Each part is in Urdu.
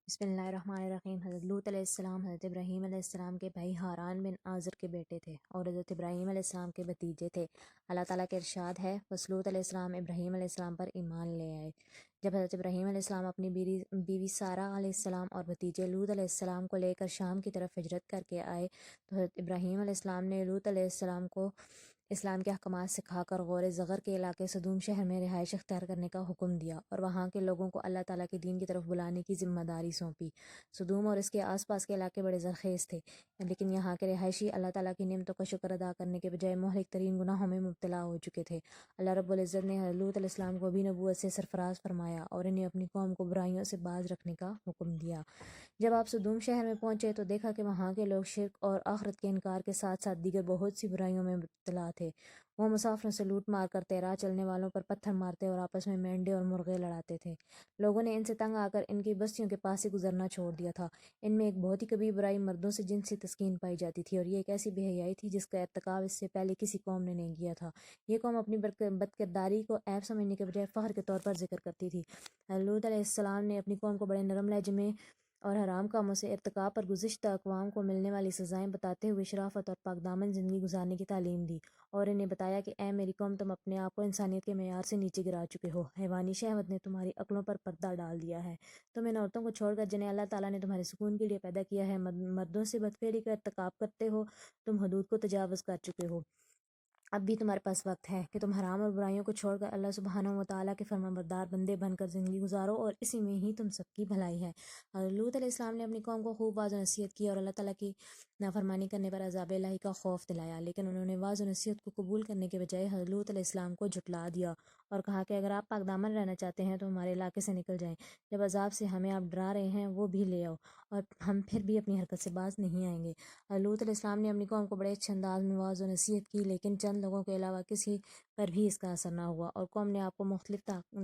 بسم اللہ الرحمن الرحیم۔ حضرت لوط علیہ السلام حضرت ابراہیم علیہ السلام کے بھائی ہاران بن آزر کے بیٹے تھے اور حضرت ابراہیم علیہ السلام کے بھتیجے تھے۔ اللہ تعالیٰ کے ارشاد ہے، بس لوط علیہ السلام ابراہیم علیہ السلام پر ایمان لے آئے۔ جب حضرت ابراہیم علیہ السلام اپنی بیوی سارہ علیہ السلام اور بھتیجے لوط علیہ السلام کو لے کر شام کی طرف ہجرت کر کے آئے تو حضرت ابراہیم علیہ السلام نے لوط علیہ السلام کو اسلام کے احکامات سکھا کر غور زغر کے علاقے صدوم شہر میں رہائش اختیار کرنے کا حکم دیا اور وہاں کے لوگوں کو اللہ تعالیٰ کے دین کی طرف بلانے کی ذمہ داری سونپی۔ صدوم اور اس کے آس پاس کے علاقے بڑے زرخیز تھے، لیکن یہاں کے رہائشی اللہ تعالیٰ کی نعمتوں کا شکر ادا کرنے کے بجائے مہلک ترین گناہوں میں مبتلا ہو چکے تھے۔ اللہ رب العزت نے حضرت لوط علیہ السلام کو بھی نبوت سے سرفراز فرمایا اور انہیں اپنی قوم کو برائیوں سے باز رکھنے کا حکم دیا۔ جب آپ صدوم شہر میں پہنچے تو دیکھا کہ وہاں کے لوگ شرک اور آخرت کے انکار کے ساتھ ساتھ دیگر بہت سی برائیوں میں مبتلا تھے۔ وہ مسافروں سے لوٹ مار کرتے، راہ چلنے والوں پر پتھر مارتے اور آپس میں مینڈے اور مرغے لڑاتے تھے۔ لوگوں نے ان سے تنگ آ کر ان کی بستیوں کے پاس سے گزرنا چھوڑ دیا تھا۔ ان میں ایک بہت ہی کبیر برائی مردوں سے جنسی تسکین پائی جاتی تھی، اور یہ ایک ایسی بے حیائی تھی جس کا ارتکاب اس سے پہلے کسی قوم نے نہیں کیا تھا۔ یہ قوم اپنی بدکرداری کو عیب سمجھنے کے بجائے فخر کے طور پر ذکر کرتی تھی۔ لوط علیہ السلام نے اپنی قوم کو بڑے نرم لہجے میں اور حرام کاموں سے ارتکاب پر گزشتہ اقوام کو ملنے والی سزائیں بتاتے ہوئے شرافت اور پاک دامن زندگی گزارنے کی تعلیم دی، اور انہیں بتایا کہ اے میری قوم، تم اپنے آپ کو انسانیت کے معیار سے نیچے گرا چکے ہو۔ حیوانی شہوت نے تمہاری عقلوں پر پردہ ڈال دیا ہے۔ تم ان عورتوں کو چھوڑ کر جنہیں اللہ تعالیٰ نے تمہارے سکون کے لیے پیدا کیا ہے، مردوں سے بدفعلی کا ارتکاب کرتے ہو۔ تم حدود کو تجاوز کر چکے ہو۔ اب بھی تمہارے پاس وقت ہے کہ تم حرام اور برائیوں کو چھوڑ کر اللہ سبحانہ و تعالیٰ کے فرمانبردار بندے بن کر زندگی گزارو، اور اسی میں ہی تم سب کی بھلائی ہے۔ حضرت لوط علیہ السلام نے اپنی قوم کو خوب واعظ و نصیحت کی اور اللہ تعالیٰ کی نافرمانی کرنے پر عذاب الہی کا خوف دلایا، لیکن انہوں نے واعظ و نصیحت کو قبول کرنے کے بجائے حضرت لوط علیہ السلام کو جھٹلا دیا اور کہا کہ اگر آپ پاک دامن رہنا چاہتے ہیں تو ہمارے علاقے سے نکل جائیں۔ جب عذاب سے ہمیں آپ ڈرا رہے ہیں وہ بھی لے آؤ، اور ہم پھر بھی اپنی حرکت سے باز نہیں آئیں گے۔ حضرت لوط علیہ السلام نے اپنی قوم کو بڑے اچھے انداز میں واعظ و نصیحت کی، لیکن چند لوگوں کے علاوہ کسی پر بھی اس کا اثر نہ ہوا، اور قوم نے آپ کو مختلف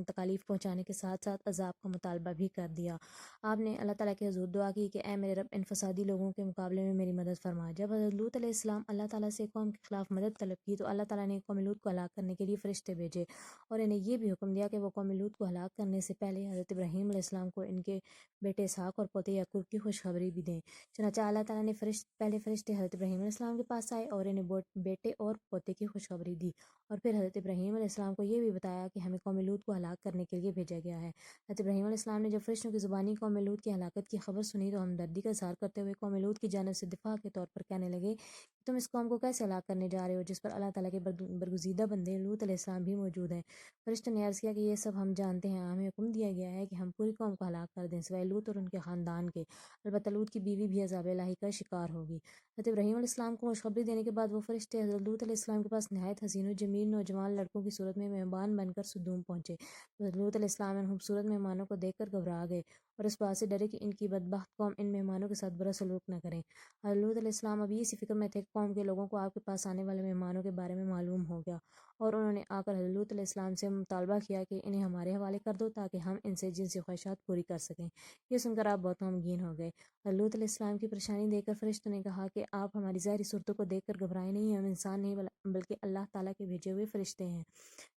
تکالیف پہنچانے کے ساتھ ساتھ عذاب کا مطالبہ بھی کر دیا۔ آپ نے اللہ تعالیٰ کے حضور دعا کی کہ اے میرے رب، ان فسادی لوگوں کے مقابلے میں میری مدد فرما۔ جب حضرت لوط علیہ السلام اللہ تعالیٰ سے قوم کے خلاف مدد طلب کی تو اللہ تعالیٰ نے قوم لوط کو ہلاک کرنے کے لیے فرشتے بھیجے، اور انہیں یہ بھی حکم دیا کہ وہ قوم لوط کو ہلاک کرنے سے پہلے حضرت ابراہیم علیہ السلام کو ان کے بیٹے اسحاق اور پوتے یعقوب کی خوشخبری بھی دیں۔ چنانچہ اللہ تعالیٰ نے پہلے فرشتے حضرت ابراہیم علیہ السلام کے پاس آئے اور انہیں بیٹے اور پوتے کی خوشخبری دی، اور پھر حضرت ابراہیم علیہ السلام کو یہ بھی بتایا کہ ہمیں قوم لوط کو ہلاک کرنے کے لیے بھیجا گیا ہے۔ حضرت ابراہیم علیہ السلام نے جب فرشتوں کی زبانی قوم لوط کی ہلاکت کی خبر سنی تو ہمدردی کا اظہار کرتے ہوئے قوم لوط کی جانب سے دفاع کے طور پر کہنے لگے کہ تم اس قوم کو کیسے ہلاک کرنے جا رہے ہو جس پر اللہ تعالیٰ کے برگزیدہ بندے لوط علیہ السلام بھی موجود ہیں۔ فرشتوں نے عرض کیا کہ یہ سب ہم جانتے ہیں، ہمیں حکم دیا گیا ہے کہ ہم پوری قوم کو ہلاک کر دیں سوائے لوط اور ان کے خاندان کے، البتہ لوط کی بیوی بھی عذاب الہی کا شکار ہوگی۔ حضرت ابراہیم علیہ السلام کو خوشخبری دینے کے بعد وہ فرشتے حضرت لوط علیہ السلام کے پاس نہایت حسین و جمیل نوجوان لڑکوں کی صورت میں مہمان بن کر صدوم پہنچے۔ حضرت لوط علیہ السلام ان خوبصورت مہمانوں کو دیکھ کر گھبرا گئے اور اس بات سے ڈرے کہ ان کی بدبخت قوم ان مہمانوں کے ساتھ برا سلوک نہ کرے۔ حضرت لوط علیہ السلام ابھی اسی فکر میں تھے کہ قوم کے لوگوں کو آپ کے پاس آنے والے مہمانوں کے بارے میں معلوم ہو گیا، اور انہوں نے آ کر حضرت لوط علیہ السلام سے مطالبہ کیا کہ انہیں ہمارے حوالے کر دو تاکہ ہم ان سے جنسی خواہشات پوری کر سکیں۔ یہ سن کر آپ بہت غمگین ہو گئے۔ حضرت لوط علیہ السلام کی پریشانی دیکھ کر فرشتوں نے کہا کہ آپ ہماری ظاہری صورتوں کو دیکھ کر گھبرائے نہیں، ہم انسان نہیں بلکہ اللہ تعالیٰ کے بھیجے ہوئے فرشتے ہیں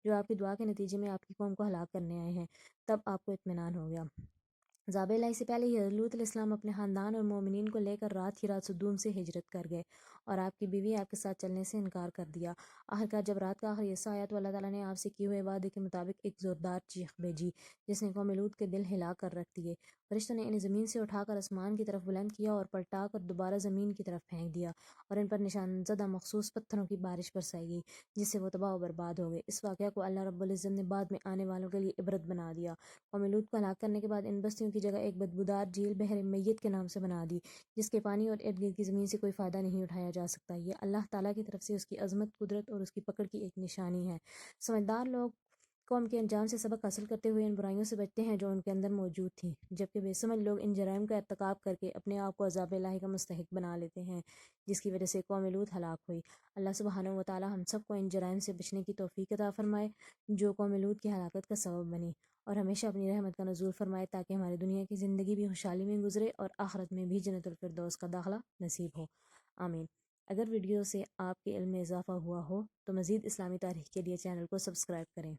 جو آپ کی دعا کے نتیجے میں آپ کی قوم کو ہلاک کرنے آئے ہیں۔ تب آپ کو اطمینان ہو گیا۔ عذاب الہی سے پہلے ہی حضرت لوط علیہ السلام اپنے خاندان اور مومنین کو لے کر رات ہی رات صدوم سے ہجرت کر گئے، اور آپ کی بیوی آپ کے ساتھ چلنے سے انکار کر دیا۔ آخرکار جب رات کا آخری حصہ آیا تو اللہ تعالیٰ نے آپ سے کیے ہوئے وعدے کے مطابق ایک زوردار چیخ بھیجی جس نے قوم لوط کے دل ہلا کر رکھ دیے۔ فرشتوں نے انہیں زمین سے اٹھا کر آسمان کی طرف بلند کیا اور پلٹا کر دوبارہ زمین کی طرف پھینک دیا، اور ان پر نشان زدہ مخصوص پتھروں کی بارش برسائی گئی جس سے وہ تباہ و برباد ہو گئے۔ اس واقعہ کو اللہ رب العزت نے بعد میں آنے والوں کے لیے عبرت بنا دیا۔ قوم لوط کو ہلاک کرنے کے بعد ان بستیوں کی جگہ ایک بدبودار جھیل بحر میت کے نام سے بنا دی جس کے پانی اور ارد گرد کی زمین سے کوئی فائدہ نہیں اٹھایا جا سکتا۔ یہ اللہ تعالیٰ کی طرف سے اس کی عظمت، قدرت اور اس کی پکڑ کی ایک نشانی ہے۔ سمجھدار لوگ قوم کے انجام سے سبق حاصل کرتے ہوئے ان برائیوں سے بچتے ہیں جو ان کے اندر موجود تھیں، جبکہ بے سمجھ لوگ ان جرائم کا ارتکاب کر کے اپنے آپ کو عذاب الہی کا مستحق بنا لیتے ہیں، جس کی وجہ سے قوم لوط ہلاک ہوئی۔ اللہ سبحانہ و تعالیٰ ہم سب کو ان جرائم سے بچنے کی توفیق عطا فرمائے جو قوم لوط کی ہلاکت کا سبب بنی، اور ہمیشہ اپنی رحمت کا نزول فرمائے تاکہ ہماری دنیا کی زندگی بھی خوشحالی میں گزرے اور آخرت میں بھی جنت الفردوس کا داخلہ نصیب ہو، آمین۔ اگر ویڈیو سے آپ کے علم میں اضافہ ہوا ہو تو مزید اسلامی تاریخ کے لیے چینل کو سبسکرائب کریں۔